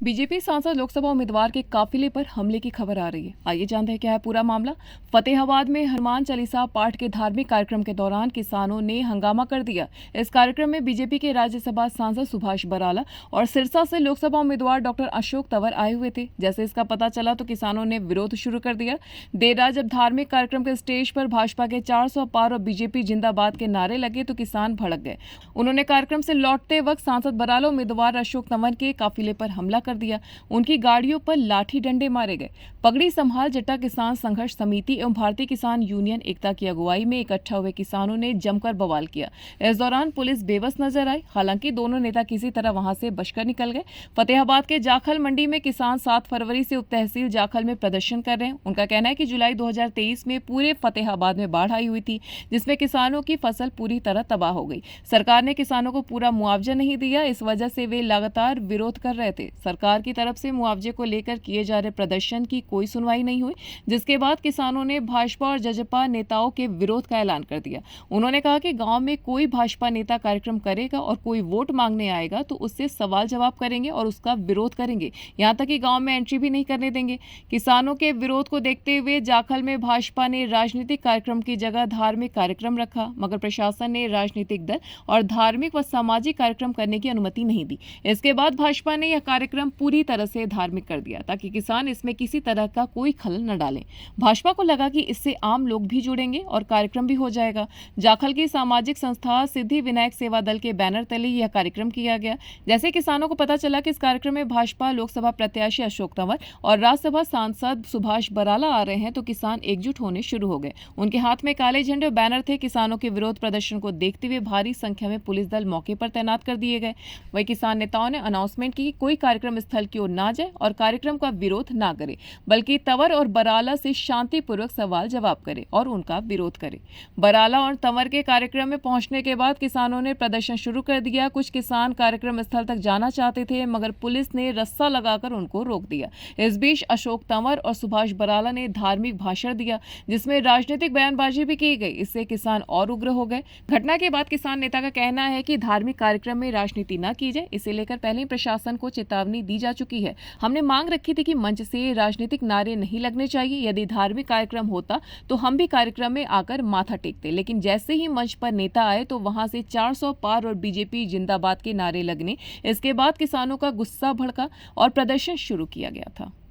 BJP सांसद लोकसभा उम्मीदवार के काफिले पर हमले की खबर आ रही है। आइए जानते हैं क्या है पूरा मामला। फतेहाबाद में हनुमान चालीसा पाठ के धार्मिक कार्यक्रम के दौरान किसानों ने हंगामा कर दिया। इस कार्यक्रम में बीजेपी के राज्यसभा सांसद सुभाष बराला और सिरसा से लोकसभा उम्मीदवार डॉक्टर अशोक तंवर आए हुए थे। जैसे इसका पता चला तो किसानों ने विरोध शुरू कर दिया। देर रात जब धार्मिक कार्यक्रम के स्टेज पर भाजपा के 400 पार और बीजेपी जिंदाबाद के नारे लगे तो किसान भड़क गए। उन्होंने कार्यक्रम से लौटते वक्त सांसद बराला उम्मीदवार अशोक तंवर के काफिले पर हमला कर दिया। उनकी गाड़ियों पर लाठी डंडे मारे गए। पगड़ी संभाल जट्टा किसान संघर्ष समिति एवं भारतीय किसान यूनियन एकता की अगुवाई में इकट्ठा हुए किसानों ने जमकर बवाल किया। इस दौरान पुलिस बेबस नजर आई। हालांकि दोनों नेता किसी तरह वहां से बचकर निकल गए। फतेहाबाद के जाखल मंडी में किसान 7 फरवरी से उप तहसील जाखल में प्रदर्शन कर रहे हैं। उनका कहना है कि जुलाई 2023 में पूरे फतेहाबाद में बाढ़ आई हुई थी, जिसमें किसानों की फसल पूरी तरह तबाह हो गई। सरकार ने किसानों को पूरा मुआवजा नहीं दिया, इस वजह से वे लगातार विरोध कर रहे थे। सरकार की तरफ से मुआवजे को लेकर किए जा रहे प्रदर्शन की कोई सुनवाई नहीं हुई, जिसके बाद किसानों ने भाजपा और जजपा नेताओं के विरोध का ऐलान कर दिया। उन्होंने कहा कि गांव में कोई भाजपा नेता कार्यक्रम करेगा और कोई वोट मांगने आएगा तो उससे सवाल जवाब करेंगे और उसका विरोध करेंगे, यहां तक कि गांव में एंट्री भी नहीं करने देंगे। किसानों के विरोध को देखते हुए जाखल में भाजपा ने राजनीतिक कार्यक्रम की जगह धार्मिक कार्यक्रम रखा, मगर प्रशासन ने राजनीतिक दल और धार्मिक व सामाजिक कार्यक्रम करने की अनुमति नहीं दी। इसके बाद भाजपा ने यह कार्यक्रम पूरी तरह से धार्मिक कर दिया ताकि किसान इसमें किसी तरह का कोई खलल न डालें। भाजपा को लगा कि इससे आम लोग भी जुड़ेंगे और कार्यक्रम भी हो जाएगा। जाखल की सामाजिक संस्था सिद्धि विनायक सेवा दल के बैनर तले यह कार्यक्रम किया गया। जैसे किसानों को पता चला कि इस कार्यक्रम में भाजपा लोकसभा प्रत्याशी अशोक तंवर और राज्यसभा सांसद सुभाष बराला आ रहे हैं तो किसान एकजुट होने शुरू हो गए। उनके हाथ में काले झंडे और बैनर थे। किसानों के विरोध प्रदर्शन को देखते हुए भारी संख्या में पुलिस दल मौके पर तैनात कर दिए गए। वही किसान नेताओं ने अनाउंसमेंट की कि कोई कार्यक्रम स्थल की ओर ना जाए और कार्यक्रम का विरोध ना करे, बल्कि तंवर और बराला से शांतिपूर्वक सवाल जवाब करे और उनका विरोध करे। बराला और तंवर के कार्यक्रम में पहुंचने के बाद किसानों ने प्रदर्शन शुरू कर दिया। कुछ किसान कार्यक्रम स्थल तक जाना चाहते थे, मगर पुलिस ने रस्सा लगाकर उनको रोक दिया। इस बीच अशोक तंवर और सुभाष बराला ने धार्मिक भाषण दिया, जिसमें राजनीतिक बयानबाजी भी की गई। इससे किसान और उग्र हो गए। घटना के बाद किसान नेता का कहना है कि धार्मिक कार्यक्रम में राजनीति न की जाए, इसे लेकर पहले ही प्रशासन को चेतावनी दी जा चुकी है। हमने मांग रखी थी कि मंच से राजनीतिक नारे नहीं लगने चाहिए। यदि धार्मिक कार्यक्रम होता तो हम भी कार्यक्रम में आकर माथा टेकते, लेकिन जैसे ही मंच पर नेता आए तो वहां से 400 पार और बीजेपी जिंदाबाद के नारे लगने। इसके बाद किसानों का गुस्सा भड़का और प्रदर्शन शुरू किया गया था।